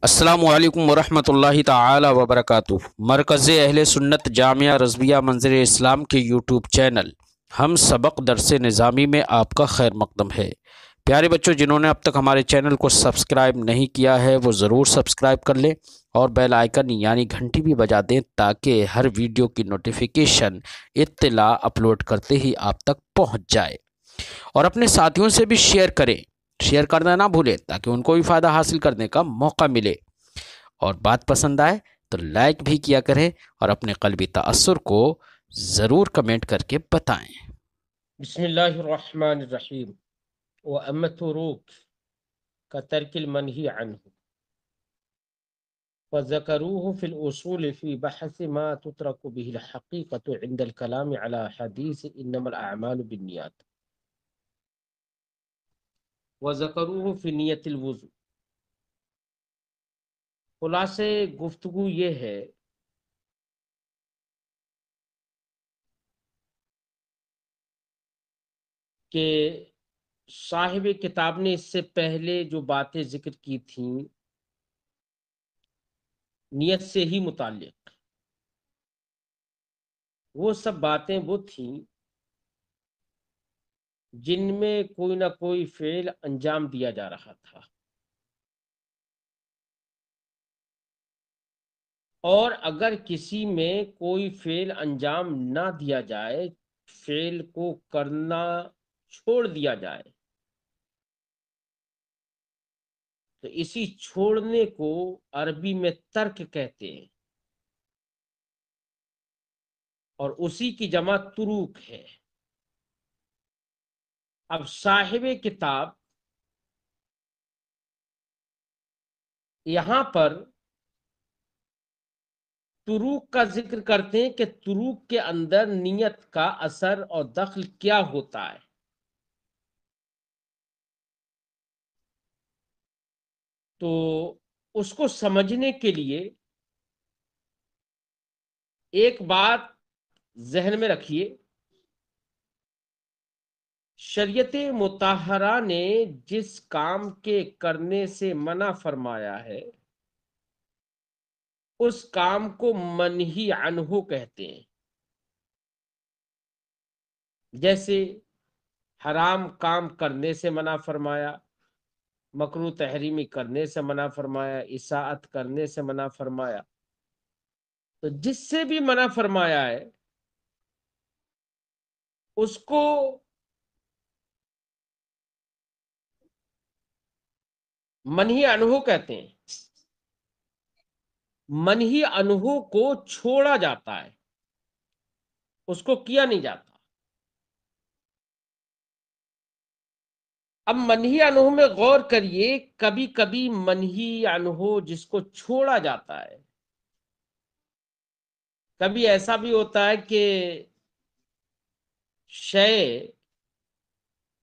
السلام علیکم ورحمۃ اللہ تعالی وبرکاتہ۔ مرکز اہل سنت جامعہ رضویہ منظر اسلام کے یوٹیوب چینل ہم سبق درس نظامی میں آپ کا خیر مقدم ہے۔ پیارے بچوں، جنہوں نے اب تک ہمارے چینل کو سبسکرائب نہیں کیا ہے وہ ضرور سبسکرائب کر لیں اور بیل آئیکن یعنی گھنٹی بھی بجا دیں تاکہ ہر ویڈیو کی نوٹیفیکیشن اطلاع اپلوڈ کرتے ہی آپ تک پہنچ جائے، اور اپنے ساتھیوں سے بھی شیئر کرنا نہ بھولیں تاکہ ان کو بھی فائدہ حاصل کرنے کا موقع ملے، اور بات پسند آئے تو لائک بھی کیا کریں اور اپنے قلبی تأثر کو ضرور کمنٹ کر کے بتائیں۔ بسم اللہ الرحمن الرحیم۔ وَأَمَّا التُّرُوكُ كَتَرْكِ الْمَنْهِي عَنْهُ وَذَكَرُوهُ فِي الْأُصُولِ فِي بَحْثِ مَا تُتْرَكُ بِهِ الْحَقِيقَةُ عِنْدَ الْكَلَامِ عَلَى حَدِيثِ إِنَّمَا الْأَعْمَالُ بِالنِّيَّاتِ وَذَكَرُوهُ فِي نِيَّةِ الْوُضُوءِ۔ خلاصے گفتگو یہ ہے کہ صاحب کتاب نے اس سے پہلے جو باتیں ذکر کی تھیں نیت سے ہی متعلق، وہ سب باتیں وہ تھیں جن میں کوئی نہ کوئی فعل انجام دیا جا رہا تھا، اور اگر کسی میں کوئی فعل انجام نہ دیا جائے، فعل کو کرنا چھوڑ دیا جائے، تو اسی چھوڑنے کو عربی میں ترک کہتے ہیں، اور اسی کی جمع تروک ہے۔ اب صاحب کتاب یہاں پر تروک کا ذکر کرتے ہیں کہ تروک کے اندر نیت کا اثر اور دخل کیا ہوتا ہے۔ تو اس کو سمجھنے کے لیے ایک بات ذہن میں رکھیے، شریعت مطہرہ نے جس کام کے کرنے سے منع فرمایا ہے اس کام کو منہی عنہ کہتے ہیں، جیسے حرام کام کرنے سے منع فرمایا، مکروہ تحریمی کرنے سے منع فرمایا، اساءت کرنے سے منع فرمایا۔ تو جس سے بھی منع فرمایا ہے اس کو منہی عنہ کہتے ہیں۔ منہی عنہ کو چھوڑا جاتا ہے، اس کو کیا نہیں جاتا۔ اب منہی عنہ میں غور کریے، کبھی کبھی منہی عنہ جس کو چھوڑا جاتا ہے، کبھی ایسا بھی ہوتا ہے کہ شے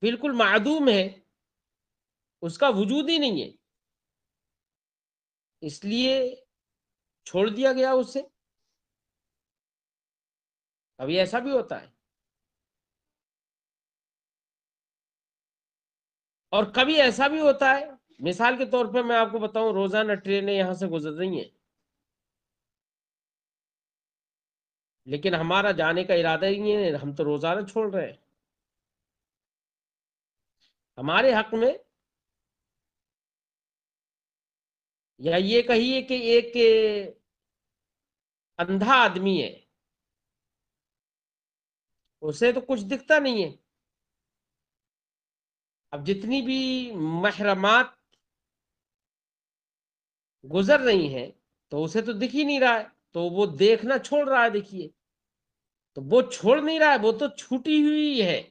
بالکل معدوم ہے، اس کا وجود ہی نہیں ہے، اس لیے چھوڑ دیا گیا اسے۔ کبھی ایسا بھی ہوتا ہے، اور کبھی ایسا بھی ہوتا ہے، مثال کے طور پہ میں آپ کو بتاؤں، روزانہ ٹرینیں یہاں سے گزر رہی ہیں لیکن ہمارا جانے کا ارادہ ہی نہیں ہے، ہم تو روزانہ چھوڑ رہے ہیں۔ ہمارے حق میں، یا یہ کہیے کہ ایک اندھا آدمی ہے، اسے تو کچھ دکھتا نہیں ہے، اب جتنی بھی محرمات گزر رہی ہیں تو اسے تو دکھ ہی نہیں رہا ہے، تو وہ دیکھنا چھوڑ رہا ہے۔ دیکھیے، تو وہ چھوڑ نہیں رہا ہے، وہ تو چھوٹی ہوئی ہے،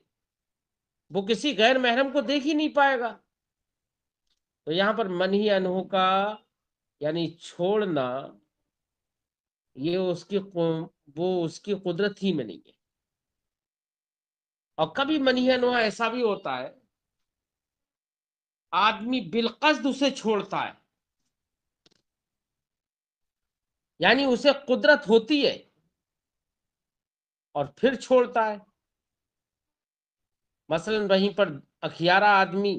وہ کسی غیر محرم کو دیکھ ہی نہیں پائے گا۔ تو یہاں پر منہی عنہ کا یعنی چھوڑنا، یہ اس کی قدرت ہی میں نہیں ہے۔ اور کبھی منہی عنہ ایسا بھی ہوتا ہے، آدمی بالقصد اسے چھوڑتا ہے، یعنی اسے قدرت ہوتی ہے اور پھر چھوڑتا ہے۔ مثلا وہیں پر اکھیارا آدمی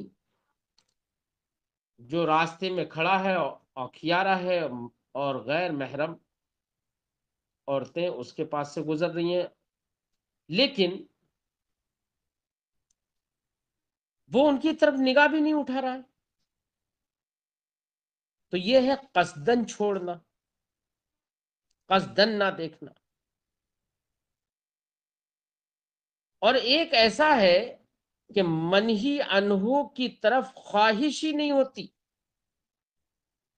جو راستے میں کھڑا ہے اور کھیارا ہے اور غیر محرم عورتیں اس کے پاس سے گزر رہی ہیں، لیکن وہ ان کی طرف نگاہ بھی نہیں اٹھا رہا ہے. تو یہ ہے قصدن چھوڑنا، قصدن نہ دیکھنا. اور ایک ایسا ہے کہ منہی عنہ کی طرف خواہش ہی نہیں ہوتی.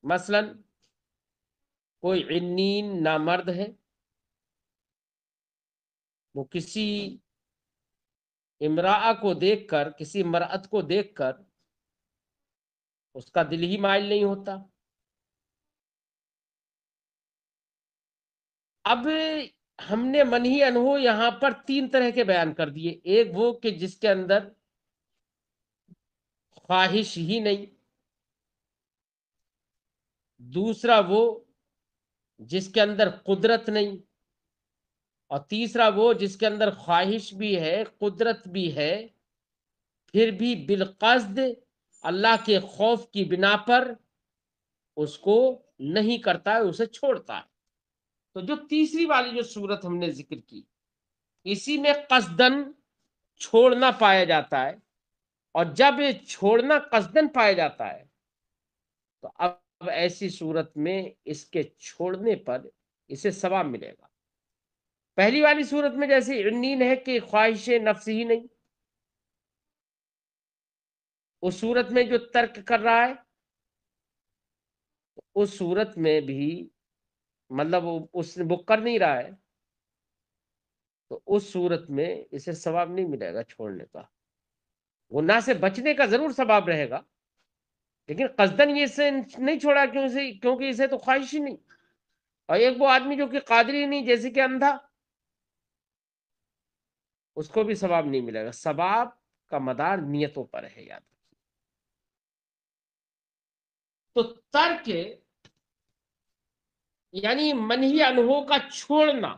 مثلا کوئی عنین نامرد ہے، وہ کسی امرأہ کو دیکھ کر، کسی مرأت کو دیکھ کر اس کا دل ہی مائل نہیں ہوتا. اب ہم نے منہی عنہ یہاں پر 3 طرح کے بیان کر دیے. ایک وہ کہ جس کے اندر خواہش ہی نہیں، دوسرا وہ جس کے اندر قدرت نہیں، اور تیسرا وہ جس کے اندر خواہش بھی ہے، قدرت بھی ہے، پھر بھی بالقصد اللہ کے خوف کی بنا پر اس کو نہیں کرتا ہے، اسے چھوڑتا ہے. تو جو تیسری والی جو صورت ہم نے ذکر کی، اسی میں قصدن چھوڑنا پایا جاتا ہے. اور جب یہ چھوڑنا قصدن پایا جاتا ہے تو اب ایسی صورت میں اس کے چھوڑنے پر اسے ثواب ملے گا. پہلی والی صورت میں جیسے عنین ہے کہ خواہش نفس ہی نہیں، اس صورت میں جو ترک کر رہا ہے، اس صورت میں بھی مطلب وہ کر نہیں رہا ہے، تو اس صورت میں اسے ثواب نہیں ملے گا چھوڑنے کا. گناہ سے بچنے کا ضرور ثواب رہے گا، لیکن قصدن یہ اسے نہیں چھوڑا کیونکہ اسے تو خواہش ہی نہیں. اور ایک وہ آدمی جو کہ قادر ہی نہیں، جیسے کہ اندھا، اس کو بھی ثواب نہیں ملے گا. ثواب کا مدار نیتوں پر ہے، یاد رکھیے. تو ترک یعنی منہی عنہ کا چھوڑنا،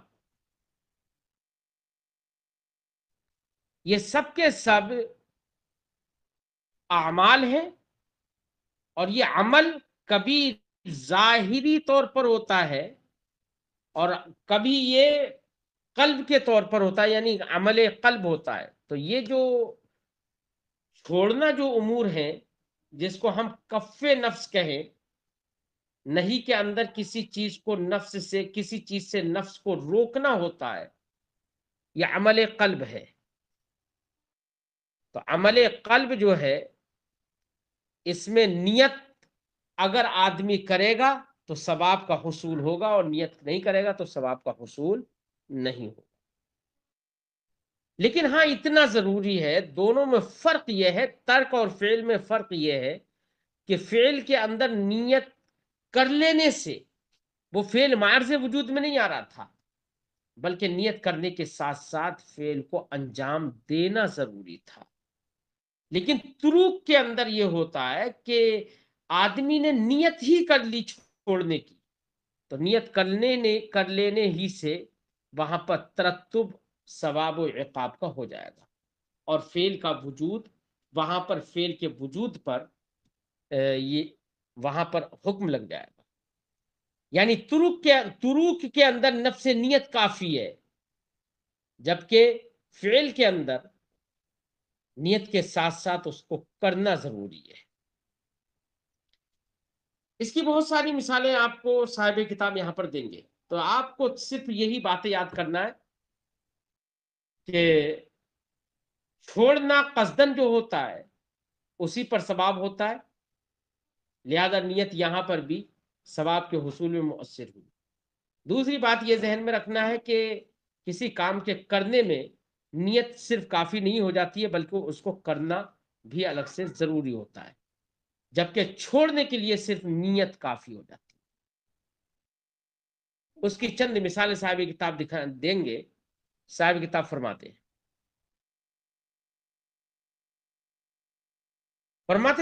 یہ سب کے سب اعمال ہیں. اور یہ عمل کبھی ظاہری طور پر ہوتا ہے اور کبھی یہ قلب کے طور پر ہوتا ہے، یعنی عمل قلب ہوتا ہے. تو یہ جو چھوڑنا جو امور ہیں، جس کو ہم کف نفس کہیں، نہیں کے اندر کسی چیز کو نفس سے، کسی چیز سے نفس کو روکنا ہوتا ہے، یہ عمل قلب ہے. تو عمل قلب جو ہے، اس میں نیت اگر آدمی کرے گا تو ثواب کا حصول ہوگا، اور نیت نہیں کرے گا تو ثواب کا حصول نہیں ہوگا. لیکن ہاں اتنا ضروری ہے، دونوں میں فرق یہ ہے، ترک اور فعل میں فرق یہ ہے کہ فعل کے اندر نیت کر لینے سے وہ فعل معرض وجود میں نہیں آ رہا تھا، بلکہ نیت کرنے کے ساتھ ساتھ فعل کو انجام دینا ضروری تھا. لیکن تروک کے اندر یہ ہوتا ہے کہ آدمی نے نیت ہی کر لی چھوڑنے کی، تو نیت کر لینے ہی سے وہاں پر ترتب ثواب و عقاب کا ہو جائے گا، اور فعل کا وجود، وہاں پر فعل کے وجود پر یہ وہاں پر حکم لگ جائے گا. یعنی تروک کے اندر نفس نیت کافی ہے، جبکہ فعل کے اندر نیت کے ساتھ ساتھ اس کو کرنا ضروری ہے. اس کی بہت ساری مثالیں آپ کو صاحب کتاب یہاں پر دیں گے. تو آپ کو صرف یہی باتیں یاد کرنا ہے کہ چھوڑنا قصدن جو ہوتا ہے اسی پر ثواب ہوتا ہے، لہذا نیت یہاں پر بھی ثواب کے حصول میں مؤثر ہوئی. دوسری بات یہ ذہن میں رکھنا ہے کہ کسی کام کے کرنے میں نیت صرف کافی نہیں ہو جاتی ہے، بلکہ اس کو کرنا بھی الگ سے ضروری ہوتا ہے، جبکہ چھوڑنے کے لیے صرف نیت کافی ہو جاتی ہے. اس کی چند مثالیں صاحب کتاب دیں گے. صاحب کتاب فرماتے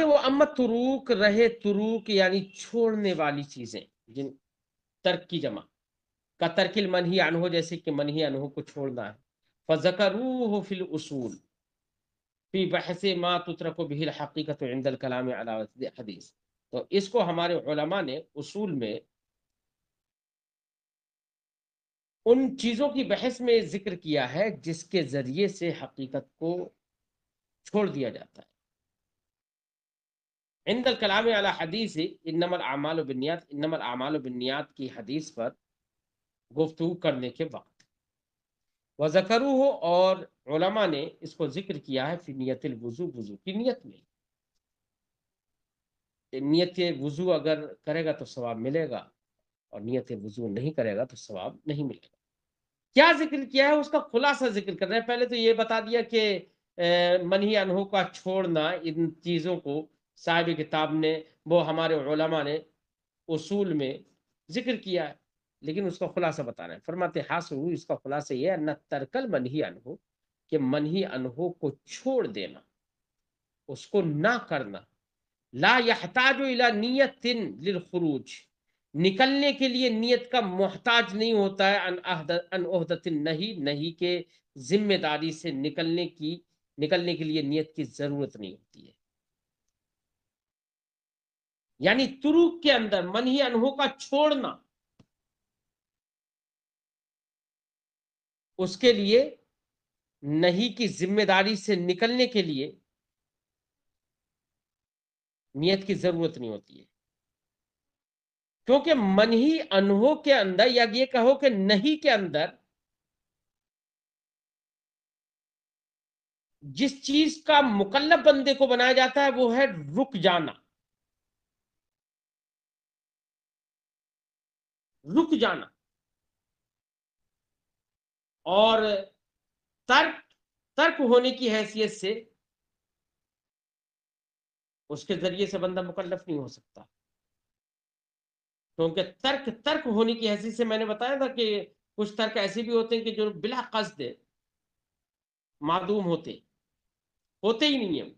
وہ امت تروک رہے، تروک یعنی چھوڑنے والی چیزیں، جن ترک کی جمع کا ترکل منہی عنہ، جیسے کہ منہی عنہ کو چھوڑنا ہے. فذکروہ فی الاصول فی بحث ما تترک به الحقیقت عند الکلام علی حدیث. تو اس کو ہمارے علماء نے اصول میں ان چیزوں کی بحث میں ذکر کیا ہے جس کے ذریعے سے حقیقت کو چھوڑ دیا جاتا ہے. عند الکلام علی حدیث انما الاعمال بالنیات، انما الاعمال بالنیات کی حدیث پر گفتگو کرنے کے وقت وذکروہ، اور علماء نے اس کو ذکر کیا ہے فی نیت الوضو، وضو کی نیت میں. نیت وضو اگر کرے گا تو ثواب ملے گا، اور نیت وضو نہیں کرے گا تو ثواب نہیں ملے گا. کیا ذکر کیا ہے اس کا خلاصہ ذکر کر رہے ہیں. پہلے تو یہ بتا دیا کہ منہی عنہ کا چھوڑنا، ان چیزوں کو صاحب کتاب نے، وہ ہمارے علماء نے اصول میں ذکر کیا ہے، لیکن اس کا خلاصہ بتا رہے ہیں. فرماتے حاصل اس کا خلاصہ یہ ہے ترکل منہی عنہ، کہ منہی عنہ کو چھوڑ دینا، اس کو نہ کرنا. لا یحتاج الی نیت للخروج، نکلنے کے لیے نیت کا محتاج نہیں ہوتا ہے. ان عہدۃ النہی، نہی کے ذمہ داری سے نکلنے کے لیے نیت کی ضرورت نہیں ہوتی ہے. یعنی تروک کے اندر منہی عنہ کا چھوڑنا، اس کے لیے نہی کی ذمہ داری سے نکلنے کے لیے نیت کی ضرورت نہیں ہوتی ہے. کیونکہ منہی عنہ کے اندر، یا یہ کہو کہ نہیں کے اندر، جس چیز کا مکلف بندے کو بنایا جاتا ہے وہ ہے رک جانا. رک جانا اور ترک ہونے کی حیثیت سے اس کے ذریعے سے بندہ مکلف نہیں ہو سکتا. کیونکہ ترک ہونے کی حیثیت سے میں نے بتایا تھا کہ کچھ ترک ایسے بھی ہوتے ہیں کہ جو بلا قصد معدوم ہوتے ہی نہیں ہیں،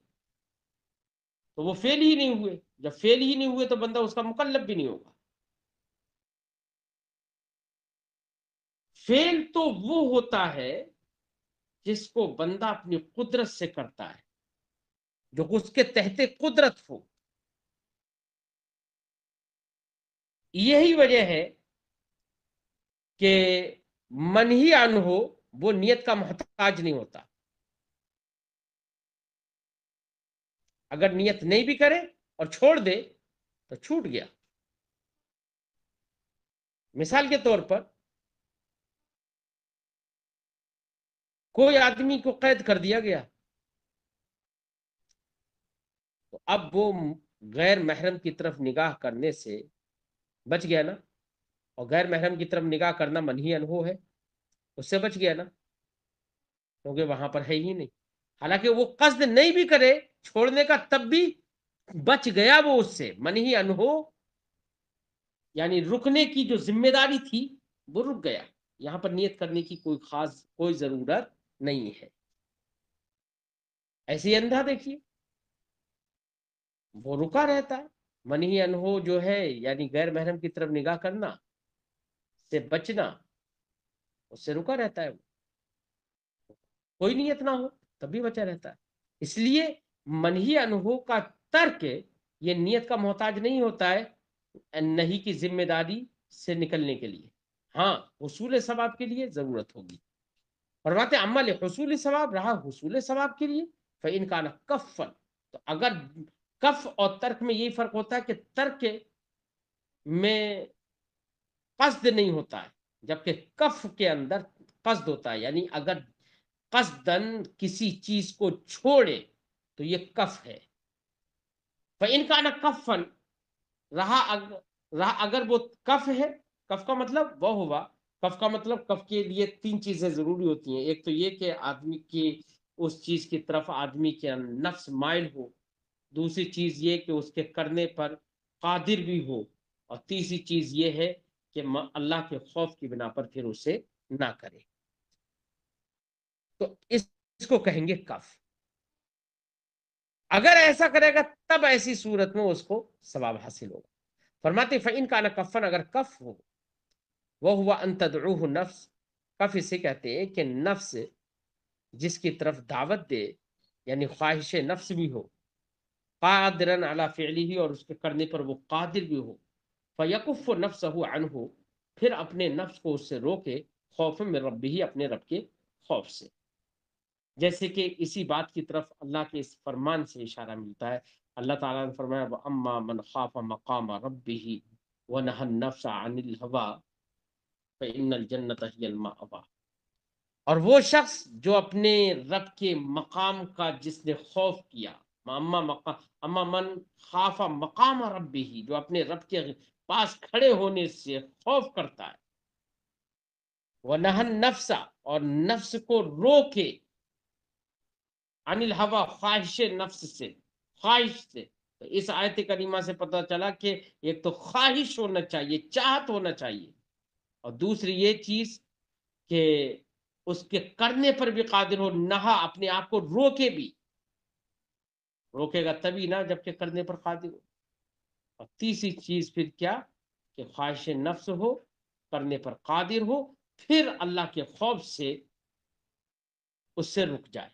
تو وہ فعل ہی نہیں ہوئے. جب فعل ہی نہیں ہوئے تو بندہ اس کا مکلف بھی نہیں ہوگا. فعل تو وہ ہوتا ہے جس کو بندہ اپنی قدرت سے کرتا ہے، جو اس کے تحت قدرت ہو. یہی وجہ ہے کہ منہی عنہ وہ نیت کا محتاج نہیں ہوتا. اگر نیت نہیں بھی کرے اور چھوڑ دے تو چھوٹ گیا. مثال کے طور پر کوئی آدمی کو قید کر دیا گیا، تو اب وہ غیر محرم کی طرف نگاہ کرنے سے بچ گیا نا. اور غیر محرم کی طرف نگاہ کرنا منہی عنہ ہے، اس سے بچ گیا نا، کیونکہ وہاں پر ہے ہی نہیں. حالانکہ وہ قصد نہیں بھی کرے چھوڑنے کا تب بھی بچ گیا وہ اس سے. منہی عنہ یعنی رکنے کی جو ذمہ داری تھی وہ رک گیا. یہاں پر نیت کرنے کی کوئی ضرورت نہیں ہے. ایسے اندھا دیکھیے، وہ رکا رہتا ہے. منہی عنہ جو ہے یعنی غیر محرم کی طرف نگاہ کرنا سے بچنا، اس سے رکا رہتا ہے. کوئی نیت نہ ہو تب بھی بچا رہتا ہے. اس لیے منہی عنہ کا ترک یہ نیت کا محتاج نہیں ہوتا ہے نہیں کی ذمہ داری سے نکلنے کے لیے. ہاں حصول ثواب کے لیے ضرورت ہوگی. فرماتے عمل حصول ثواب رہا حصول ثواب کے لیے، فإن کان کفن، تو اگر کف اور ترک میں یہی فرق ہوتا ہے کہ ترک میں قصد نہیں ہوتا ہے، جبکہ کف کے اندر قصد ہوتا ہے. یعنی اگر قصدن کسی چیز کو چھوڑے تو یہ کف ہے. فإن کان کفن، رہا اگر وہ کف ہے. کف کا مطلب وہ ہوا، کف کا مطلب کف کے لیے تین چیزیں ضروری ہوتی ہیں. ایک تو یہ کہ آدمی کی اس چیز کی طرف آدمی کے نفس مائل ہو، دوسری چیز یہ کہ اس کے کرنے پر قادر بھی ہو، اور تیسری چیز یہ ہے کہ اللہ کے خوف کی بنا پر پھر اسے نہ کرے. تو اس کو کہیں گے کف. اگر ایسا کرے گا تب ایسی صورت میں اس کو ثواب حاصل ہوگا. فرماتے فإن کان کفن، اگر کف ہو، وہ ہوا ان تدعوہ نفس، کف اسے کہتے ہیں کہ نفس جس کی طرف دعوت دے، یعنی خواہش نفس بھی ہو، قادرن علی فعلہ، اور اس کے کرنے پر وہ قادر بھی ہو، فیکف نفسہ عنہ، پھر اپنے نفس کو اس سے روکے، خوف من ربہ، اپنے رب کے خوف سے. جیسے کہ اسی بات کی طرف اللہ کے اس فرمان سے اشارہ ملتا ہے. اللہ تعالیٰ نے فرمایا وَأَمَّا مَنْ خَافَ مَقَامَ رَبِّهِ وَنَهَى النَّفْسَ عَنِ الْهَوَىٰ فَإِنَّ الْجَنَّةَ هِيَ الْمَأْوَىٰ. اور وہ شخص جو اپنے رب کے مقام کا جس نے خوف کیا، اما من خاف مقام ربه، جو اپنے رب کے پاس کھڑے ہونے سے خوف کرتا ہے، وَنَهَى النَّفْسَ، اور نفس کو روکے، عن الہوا، خواہش نفس سے، خواہش سے. تو اس آیت کریمہ سے پتہ چلا کہ ایک تو خواہش ہونا چاہیے، چاہت ہونا چاہیے، اور دوسری یہ چیز کہ اس کے کرنے پر بھی قادر ہو، نہا اپنے آپ کو روکے بھی. روکے گا تبھی نہ جبکہ کرنے پر قادر ہو. اور تیسری چیز پھر کیا کہ خواہش نفس ہو، کرنے پر قادر ہو، پھر اللہ کے خوف سے اس سے رک جائے.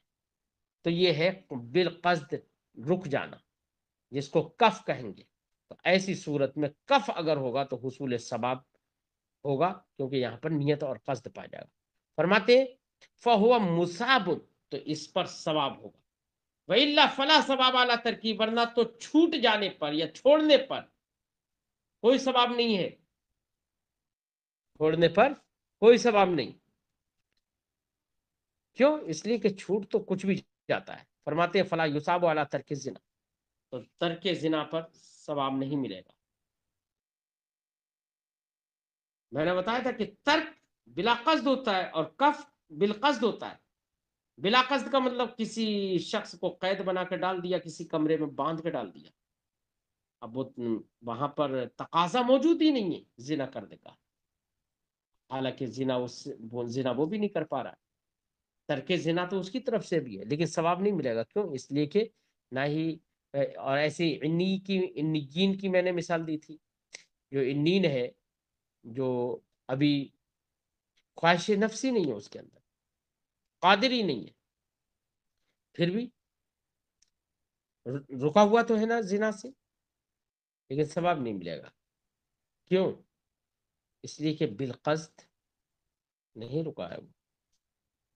تو یہ ہے بالقصد رک جانا، جس کو کف کہیں گے. تو ایسی صورت میں کف اگر ہوگا تو حصول ثواب ہوگا، کیونکہ یہاں پر نیت اور قصد پایا جائے گا. فرماتے فَهُوَ مُصَابٌ، تو اس پر ثواب ہوگا. وَإِلَّا فَلَا ثَوَابَ عَلَىٰ تَرْکِ، ورنہ تو چھوٹ جانے پر یا چھوڑنے پر کوئی ثواب نہیں ہے. چھوڑنے پر کوئی ثواب نہیں. کیوں؟ اس لیے کہ چھوٹ تو کچھ بھی جاتا ہے. فرماتے ہیں فلا یصاب علی ترک الزنا، تو ترک زنا پر ثواب نہیں ملے گا. میں نے بتایا تھا کہ ترک بلا قصد ہوتا ہے اور کف بالقصد ہوتا ہے. بلا قصد کا مطلب کسی شخص کو قید بنا کے ڈال دیا، کسی کمرے میں باندھ کے ڈال دیا. اب وہ وہاں پر تقاضا موجود ہی نہیں ہے زنا کرنے کا، حالانکہ زنا وہ بھی نہیں کر پا رہا ہے. ترک زنا تو اس کی طرف سے بھی ہے، لیکن ثواب نہیں ملے گا. کیوں؟ اس لیے کہ نہ ہی. اور ایسی انیین کی میں نے مثال دی تھی. جو انین ہے، جو ابھی خواہش نفسی نہیں ہے اس کے اندر، قادر ہی نہیں ہے، پھر بھی رکا ہوا تو ہے نا زنا سے، لیکن ثواب نہیں ملے گا. کیوں؟ اس لیے کہ بالقصد نہیں رکا ہے وہ.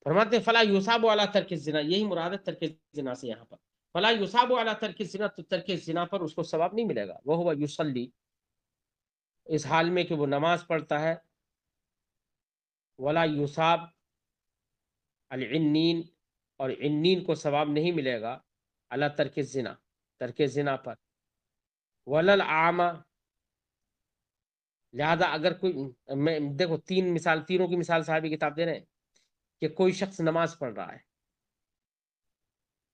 فرماتے ہیں فلا یصاب علی ترک الزنا، یہی مراد ہے ترک زنا سے یہاں پر. فلا یصاب علی ترک الزنا، تو ترک زنا پر اس کو ثواب نہیں ملے گا. وہ یصلی، اس حال میں کہ وہ نماز پڑھتا ہے. ولا یصاب العنین، اور عنین کو ثواب نہیں ملے گا علی ترک الزنا، ترک زنا پر. ولا الاعمى، لہذا اگر کوئی، میں دیکھو تینوں کی مثال صاحب کتاب دے رہے ہیں کہ کوئی شخص نماز پڑھ رہا ہے،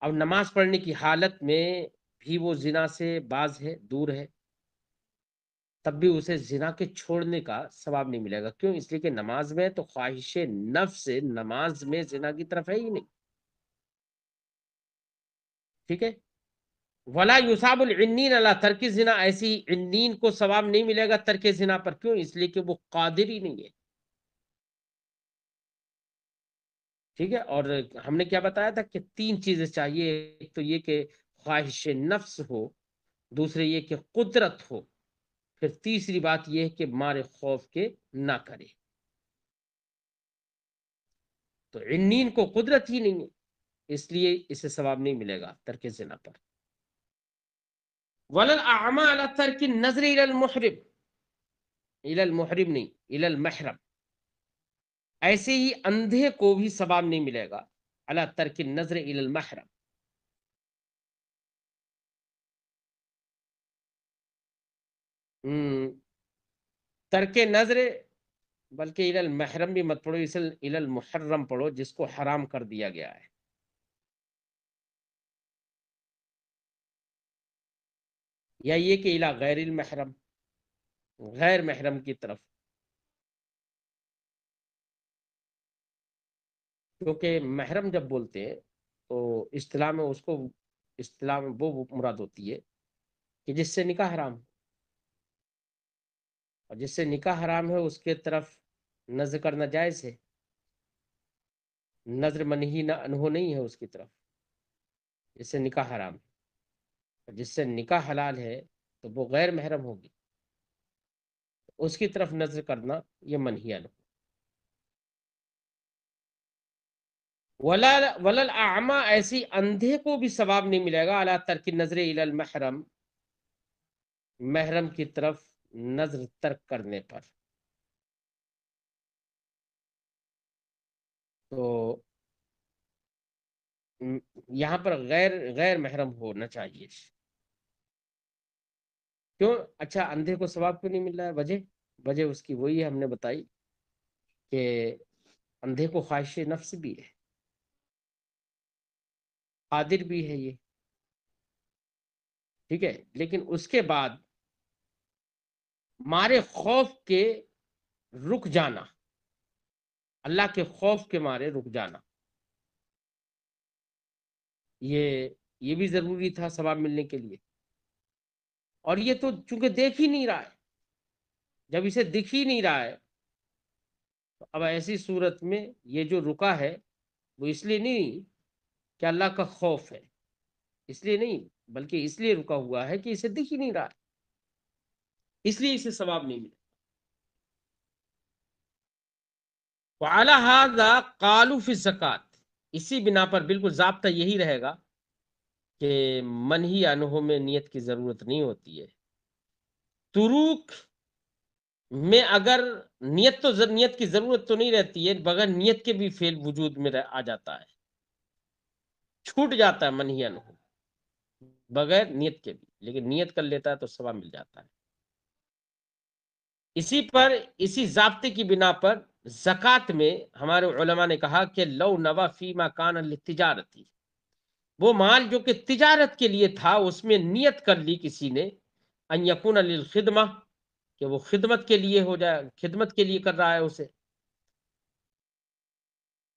اب نماز پڑھنے کی حالت میں بھی وہ زنا سے باز ہے، دور ہے، تب بھی اسے زنا کے چھوڑنے کا ثواب نہیں ملے گا. کیوں؟ اس لیے کہ نماز میں تو خواہش نفس نماز میں زنا کی طرف ہے ہی نہیں. ٹھیک ہے. ولا یصاب العنین علی ترک زنا، ایسی عنین کو ثواب نہیں ملے گا ترک زنا پر. کیوں؟ اس لیے کہ وہ قادر ہی نہیں ہے. ٹھیک ہے. اور ہم نے کیا بتایا تھا کہ 3 چیزیں چاہیے. ایک تو یہ کہ خواہش نفس ہو، دوسرے یہ کہ قدرت ہو، پھر تیسری بات یہ ہے کہ مارے خوف کے نہ کرے. تو عنین کو قدرت ہی نہیں ہے، اس لیے اسے ثواب نہیں ملے گا ترک زنا پر. ولل اعمى على ترک النظر الى المحرم، الى المحرم نہیں، الى المحرم. ایسے ہی اندھے کو بھی ثواب نہیں ملے گا علی ترک النظر الى المحرم. ترک نظر، بلکہ الى المحرم بھی مت پڑھو، اسے الى المحرم پڑھو، جس کو حرام کر دیا گیا ہے. یا یہ کہ الى غیر المحرم، غیر محرم کی طرف. کیونکہ محرم جب بولتے ہیں تو اصطلاح میں اس کو، اصطلاح میں وہ مراد ہوتی ہے کہ جس سے نکاح حرام ہے، اور جس سے نکاح حرام ہے اس کے طرف نظر کرنا جائز ہے. نظر منہی نہ انہو نہیں ہے اس کی طرف، جس سے نکاح حرام ہے. جس سے نکاح حلال ہے تو وہ غیر محرم ہوگی، اس کی طرف نظر کرنا یہ منہی عنہ۔ ولل اعمى، ایسی اندھے کو بھی ثواب نہیں ملے گا، علی ترک نظر الی المحرم، محرم کی طرف نظر ترک کرنے پر۔ تو یہاں پر غیر محرم ہونا چاہیے۔ کیوں؟ اچھا اندھے کو ثواب کیوں نہیں مل رہا ہے؟ وجہ اس کی وہی ہم نے بتائی کہ اندھے کو خواہش نفس بھی ہے، قادر بھی ہے یہ، ٹھیک ہے، لیکن اس کے بعد مارے خوف کے رک جانا، اللہ کے خوف کے مارے رک جانا، یہ بھی ضروری تھا ثواب ملنے کے لیے۔ اور یہ تو چونکہ دیکھ ہی نہیں رہا ہے، جب اسے دکھ ہی نہیں رہا ہے تو اب ایسی صورت میں یہ جو رکا ہے وہ اس لیے نہیں کہ اللہ کا خوف ہے، اس لیے نہیں، بلکہ اس لیے رکا ہوا ہے کہ اسے دکھ ہی نہیں رہا ہے، اس لیے اسے ثواب نہیں ملے۔ وعلی ھذا قالوا فی الزکوٰۃ، اسی بنا پر بالکل ضابطہ یہی رہے گا کہ منہی عنہ میں نیت کی ضرورت نہیں ہوتی ہے۔ تروک میں اگر نیت کی ضرورت تو نہیں رہتی ہے، بغیر نیت کے بھی فعل وجود میں آ جاتا ہے، چھوٹ جاتا ہے منہی عنہ بغیر نیت کے بھی، لیکن نیت کر لیتا ہے تو ثواب مل جاتا ہے۔ اسی ضابطے کی بنا پر زکوٰۃ میں ہمارے علماء نے کہا کہ لو نوا فیما کان للتجارتی، وہ مال جو کہ تجارت کے لیے تھا اس میں نیت کر لی کسی نے، ان یکون للخدمہ، کہ وہ خدمت کے لیے ہو جائے، خدمت کے لیے کر رہا ہے، اسے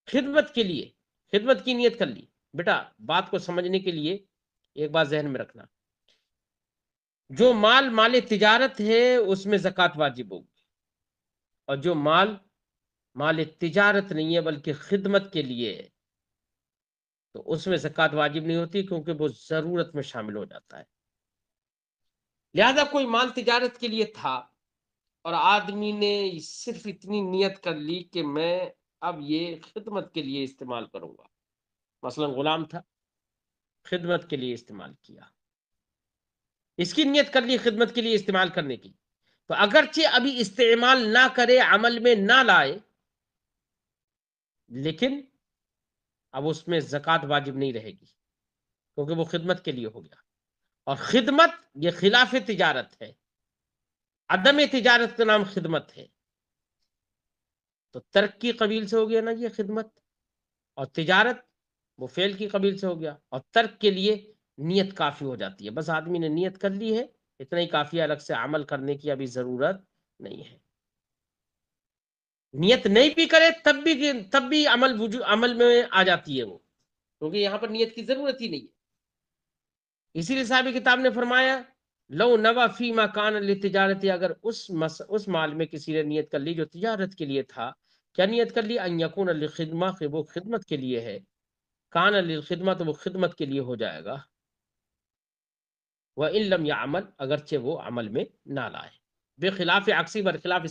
خدمت کے لیے، خدمت کی نیت کر لی۔ بیٹا بات کو سمجھنے کے لیے ایک بات ذہن میں رکھنا، جو مال تجارت ہے اس میں زکوٰۃ واجب ہوگی، اور جو مال تجارت نہیں ہے بلکہ خدمت کے لیے ہے تو اس میں زکوٰۃ واجب نہیں ہوتی، کیونکہ وہ ضرورت میں شامل ہو جاتا ہے۔ لہذا کوئی مال تجارت کے لیے تھا اور آدمی نے صرف اتنی نیت کر لی کہ میں اب یہ خدمت کے لیے استعمال کروں گا، مثلا غلام تھا، خدمت کے لیے استعمال کیا، اس کی نیت کر لی خدمت کے لیے استعمال کرنے کی، تو اگرچہ ابھی استعمال نہ کرے، عمل میں نہ لائے، لیکن اب اس میں زکوٰۃ واجب نہیں رہے گی، کیونکہ وہ خدمت کے لیے ہو گیا، اور خدمت یہ خلاف تجارت ہے، عدم تجارت کا نام خدمت ہے، تو ترک کی قبیل سے ہو گیا نا یہ خدمت، اور تجارت وہ فعل کی قبیل سے ہو گیا، اور ترک کے لیے نیت کافی ہو جاتی ہے، بس آدمی نے نیت کر لی ہے اتنا ہی کافی ہے، الگ سے عمل کرنے کی ابھی ضرورت نہیں ہے۔ نیت نہیں بھی کرے تب بھی عمل میں آ جاتی ہے وہ، کیونکہ یہاں پر نیت کی ضرورت ہی نہیں ہے۔ اسی لیے صاحب کتاب نے فرمایا لو نوا فیما کان للتجارت، اگر اس مال میں کسی نے نیت کر لی جو تجارت کے لیے تھا، کیا نیت کر لی؟ ان یکون للخدمہ، کہ وہ خدمت کے لیے ہے، کان للخدمہ تو وہ خدمت کے لیے ہو جائے گا، وَإِن لَمْ يَعْمَلْ، اگرچہ وہ عمل میں نہ لائے، بے خلاف عکسی، برخلاف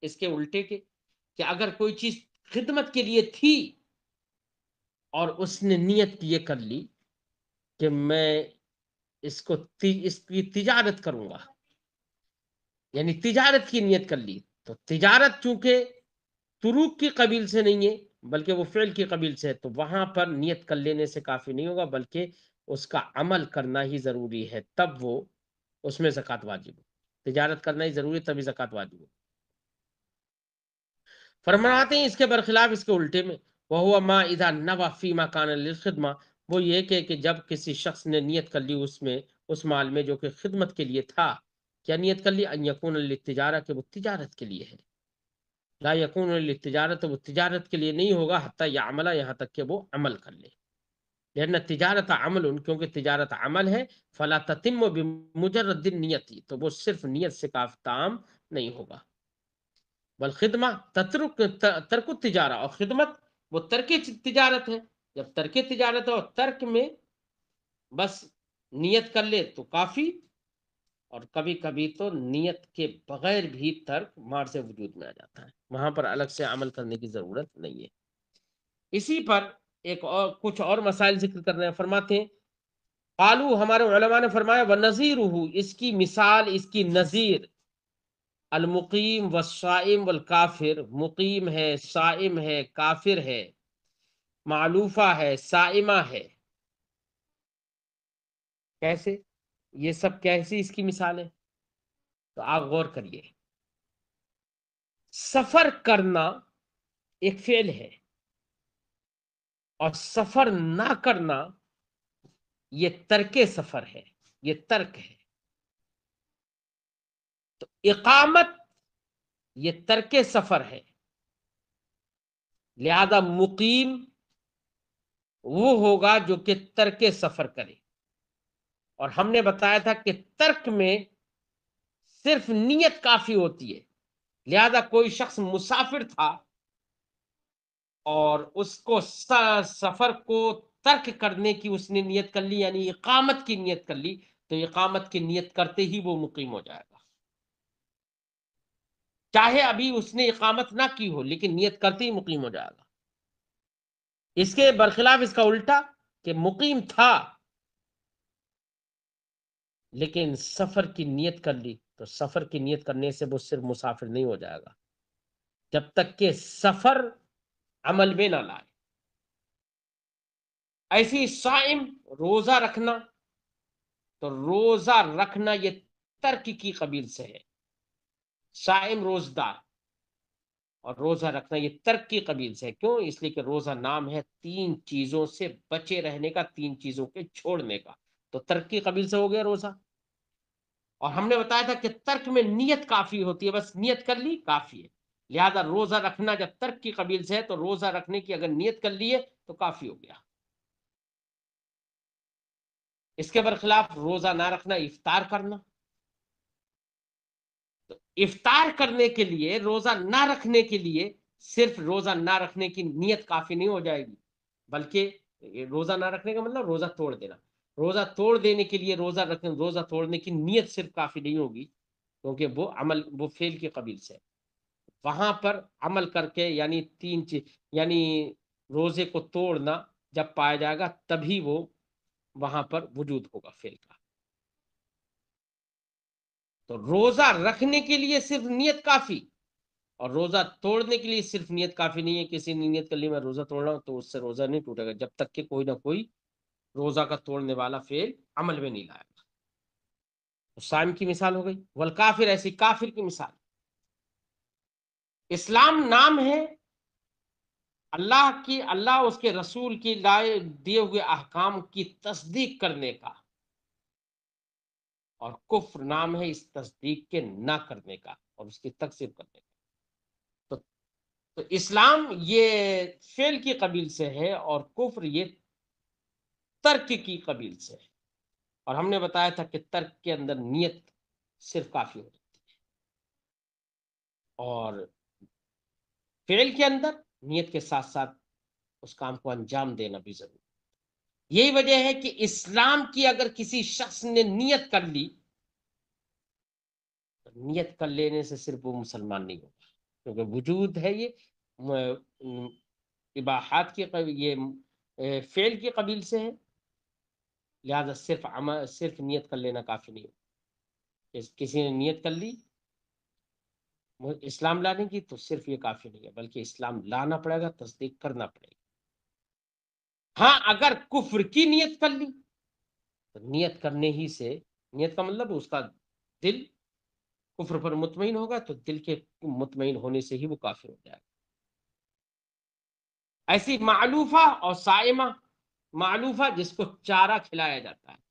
اس کے الٹے کے، کہ اگر کوئی چیز خدمت کے لیے تھی اور اس نے نیت یہ کر لی کہ میں اس کی تجارت کروں گا، یعنی تجارت کی نیت کر لی، تو تجارت چونکہ تروک کی قبیل سے نہیں ہے بلکہ وہ فعل کی قبیل سے ہے، تو وہاں پر نیت کر لینے سے کافی نہیں ہوگا، بلکہ اس کا عمل کرنا ہی ضروری ہے، تب وہ اس میں زکوٰۃ واجب ہو، تجارت کرنا ہی ضروری ہے تبھی زکوٰۃ واجب ہو۔ فرماتے ہیں اس کے برخلاف، اس کے الٹے میں، وَهُوَ مَا إِذَا نَوَى فِيمَا كَانَ لِلْخِدْمَةِ، وہ یہ کہ جب کسی شخص نے نیت کر لی اس مال میں جو کہ خدمت کے لیے تھا، کیا نیت کر لی؟ ان یکون للتجارہ، کہ وہ تجارت کے لیے ہے، لا یکون للتجارت، وہ تجارت کے لیے نہیں ہوگا، حتی یعمل، یہاں تک کہ وہ عمل کر لے، لأن تجارت عمل، کیونکہ تجارت عمل ہے، فلا تتم بمجرد النیت، تو وہ صرف نیت سے کافی تام نہیں ہوگا، والخدمہ ترک التجارہ، اور خدمت وہ ترک تجارت ہے، جب ترک تجارت ہے اور ترک میں بس نیت کر لے تو کافی، اور کبھی کبھی تو نیت کے بغیر بھی ترک مار سے وجود میں آ جاتا ہے، وہاں پر الگ سے عمل کرنے کی ضرورت نہیں ہے۔ اسی پر ایک اور کچھ اور مسائل ذکر کر رہے ہیں، فرماتے ہیں قالو، ہمارے علماء نے فرمایا وَنَظِيرُهُ، اس کی مثال، اس کی نظیر، المقیم والصائم والکافر، مقیم ہے، صائم ہے، کافر ہے، معلوفہ ہے، صائمہ ہے۔ کیسے؟ یہ سب کیسی اس کی مثال ہے؟ تو آپ غور کریے، سفر کرنا ایک فعل ہے، اور سفر نہ کرنا یہ ترک سفر ہے، یہ ترک ہے۔ تو اقامت یہ ترک سفر ہے، لہذا مقیم وہ ہوگا جو کہ ترک سفر کرے۔ اور ہم نے بتایا تھا کہ ترک میں صرف نیت کافی ہوتی ہے، لہذا کوئی شخص مسافر تھا اور اس کو سفر کو ترک کرنے کی اس نے نیت کر لی، یعنی اقامت کی نیت کر لی، تو اقامت کی نیت کرتے ہی وہ مقیم ہو جائے گا، چاہے ابھی اس نے اقامت نہ کی ہو، لیکن نیت کرتے ہی مقیم ہو جائے گا۔ اس کے برخلاف اس کا الٹا، کہ مقیم تھا لیکن سفر کی نیت کر لی، تو سفر کی نیت کرنے سے وہ صرف مسافر نہیں ہو جائے گا جب تک کہ سفر عمل میں نہ لائے۔ ایسی صائم روزہ رکھنا، تو روزہ رکھنا یہ ترک کی قبیل سے ہے، صائم روزدار، اور روزہ رکھنا یہ ترک کی قبیل سے ہے۔ کیوں؟ اس لیے کہ روزہ نام ہے تین چیزوں سے بچے رہنے کا، تین چیزوں کے چھوڑنے کا، تو ترک کی قبیل سے ہو گیا روزہ۔ اور ہم نے بتایا تھا کہ ترک میں نیت کافی ہوتی ہے، بس نیت کر لی کافی ہے، لہذا روزہ رکھنا جب ترک کی قبیل سے ہے تو روزہ رکھنے کی اگر نیت کر لی ہے تو کافی ہو گیا۔ اس کے برخلاف روزہ نہ رکھنا افطار کرنا، تو افطار کرنے کے لیے، روزہ نہ رکھنے کے لیے صرف روزہ نہ رکھنے کی نیت کافی نہیں ہو جائے گی، بلکہ روزہ نہ رکھنے کا مطلب روزہ توڑ دینا، روزہ توڑ دینے کے لیے روزہ توڑنے کی نیت صرف کافی نہیں ہوگی، کیونکہ وہ عمل، وہ فعل کی قبیل سے، وہاں پر عمل کر کے، یعنی تین چیز، یعنی روزے کو توڑنا جب پایا جائے گا تبھی وہ وہاں پر وجود ہوگا فعل کا۔ تو روزہ رکھنے کے لیے صرف نیت کافی، اور روزہ توڑنے کے لیے صرف نیت کافی نہیں ہے۔ کسی نے نیت کر لی میں روزہ توڑ رہا ہوں، تو اس سے روزہ نہیں ٹوٹے گا جب تک کہ کوئی نہ کوئی روزہ کا توڑنے والا فعل عمل میں نہیں لائے گا۔ تو صائم کی مثال ہو گئی، والکافر، ایسی کافر کی مثال۔ اسلام نام ہے اللہ اس کے رسول کی لائے دیے ہوئے احکام کی تصدیق کرنے کا، اور کفر نام ہے اس تصدیق کے نہ کرنے کا اور اس کی تکذیب کرنے کا۔ تو اسلام یہ فعل کی قبیل سے ہے، اور کفر یہ ترک کی قبیل سے ہے، اور ہم نے بتایا تھا کہ ترک کے اندر نیت صرف کافی ہوتی ہے، اور فعل کے اندر نیت کے ساتھ ساتھ اس کام کو انجام دینا بھی ضروری ہے۔ یہی وجہ ہے کہ اسلام کی اگر کسی شخص نے نیت کر لی، تو نیت کر لینے سے صرف وہ مسلمان نہیں ہوگا، کیونکہ وجود ہے یہ اباحات کی یہ فعل کی قبیل سے ہے، لہذا صرف نیت کر لینا کافی نہیں ہوگا۔ کسی نے نیت کر لی اسلام لانے کی، تو صرف یہ کافی نہیں ہے، بلکہ اسلام لانا پڑے گا، تصدیق کرنا پڑے گا۔ ہاں اگر کفر کی نیت کر لی، تو نیت کرنے ہی سے، نیت کا مطلب اس کا دل کفر پر مطمئن ہوگا، تو دل کے مطمئن ہونے سے ہی وہ کافر ہو جائے گا۔ ایسی معلوفہ اور صائمہ، معلوفہ جس کو چارہ کھلایا جاتا ہے،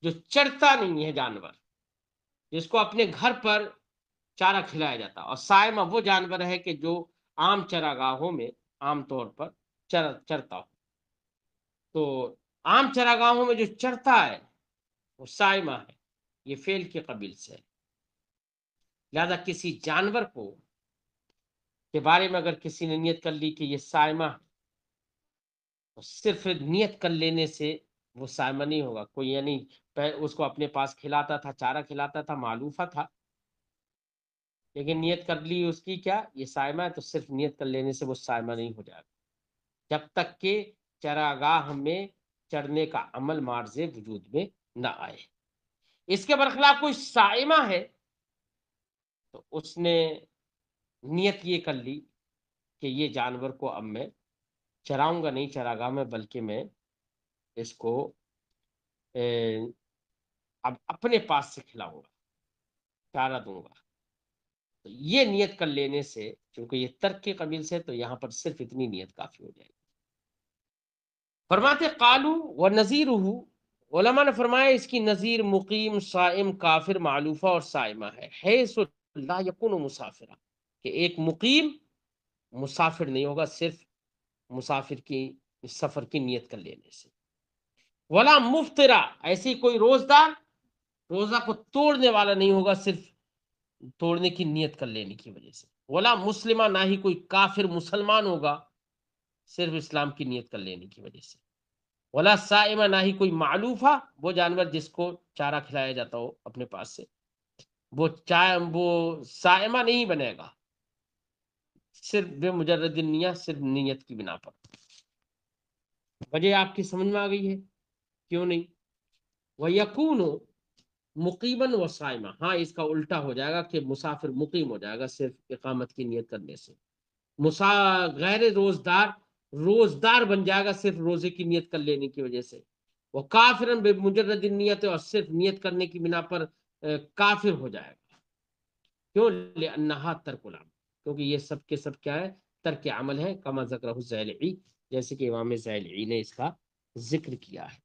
جو چرتا نہیں ہے جانور، جس کو اپنے گھر پر چارہ کھلایا جاتا ہے، اور صائمہ وہ جانور ہے کہ جو عام چراگاہوں میں عام طور پر چرتا ہو، تو عام چراگاہوں میں جو چرتا ہے وہ صائمہ ہے، یہ فعل کی قبیل سے ہے۔ لہذا کسی جانور کو کے بارے میں اگر کسی نے نیت کر لی کہ یہ صائمہ ہے، تو صرف نیت کر لینے سے وہ صائمہ نہیں ہوگا، کوئی یعنی اس کو اپنے پاس کھلاتا تھا، چارہ کھلاتا تھا، معلوفہ تھا، لیکن نیت کر لی اس کی کیا، یہ صائمہ ہے، تو صرف نیت کر لینے سے وہ صائمہ نہیں ہو جائے گا جب تک کہ چراگاہ میں چرنے کا عمل مارز وجود میں نہ آئے۔ اس کے برخلاف کوئی صائمہ ہے تو اس نے نیت یہ کر لی کہ یہ جانور کو اب میں چراؤں گا نہیں چراگاہ میں، بلکہ میں اس کو اب اپنے پاس سے کھلاؤں گا، چارہ دوں گا۔ تو یہ نیت کر لینے سے، چونکہ یہ ترک کے قبیل سے، تو یہاں پر صرف اتنی نیت کافی ہو جائے گی۔ فرماتے قالو و نذیرہ، علماء نے فرمایا اس کی نذیر مقیم، صائم، کافر، معلوفہ اور صائمہ ہے، حیث لا یکون مسافرہ، کہ ایک مقیم مسافر نہیں ہوگا صرف مسافر کی سفر کی نیت کر لینے سے، ولا مفطرہ، ایسی کوئی روزدار روزہ کو توڑنے والا نہیں ہوگا صرف توڑنے کی نیت کر لینے کی وجہ سے، ولا مسلمہ، نہ ہی کوئی کافر مسلمان ہوگا صرف اسلام کی نیت کر لینے کی وجہ سے، ولا صائمہ، نہ ہی کوئی معلوفہ، وہ جانور جس کو چارہ کھلایا جاتا ہو اپنے پاس سے، وہ صائمہ نہیں بنے گا صرف بے مجرد نیت، صرف نیت کی بنا پر۔ وجہ آپ کی سمجھ میں آ گئی ہے کیوں نہیں؟ وَيَكُونُ مقیماً و صائمہ، ہاں اس کا الٹا ہو جائے گا کہ مسافر مقیم ہو جائے گا صرف اقامت کی نیت کرنے سے، غیر روزدار بن جائے گا صرف روزے کی نیت کر لینے کی وجہ سے، وہ کافرن بے مجرد نیت، اور صرف نیت کرنے کی بنا پر کافر ہو جائے گا۔ کیوں؟ لأنها ترک العمل، کیونکہ یہ سب کے سب کیا ہے، ترک عمل ہے، کما ذکرہ الزیلعی، جیسے کہ امام زیلعی نے اس کا ذکر کیا ہے۔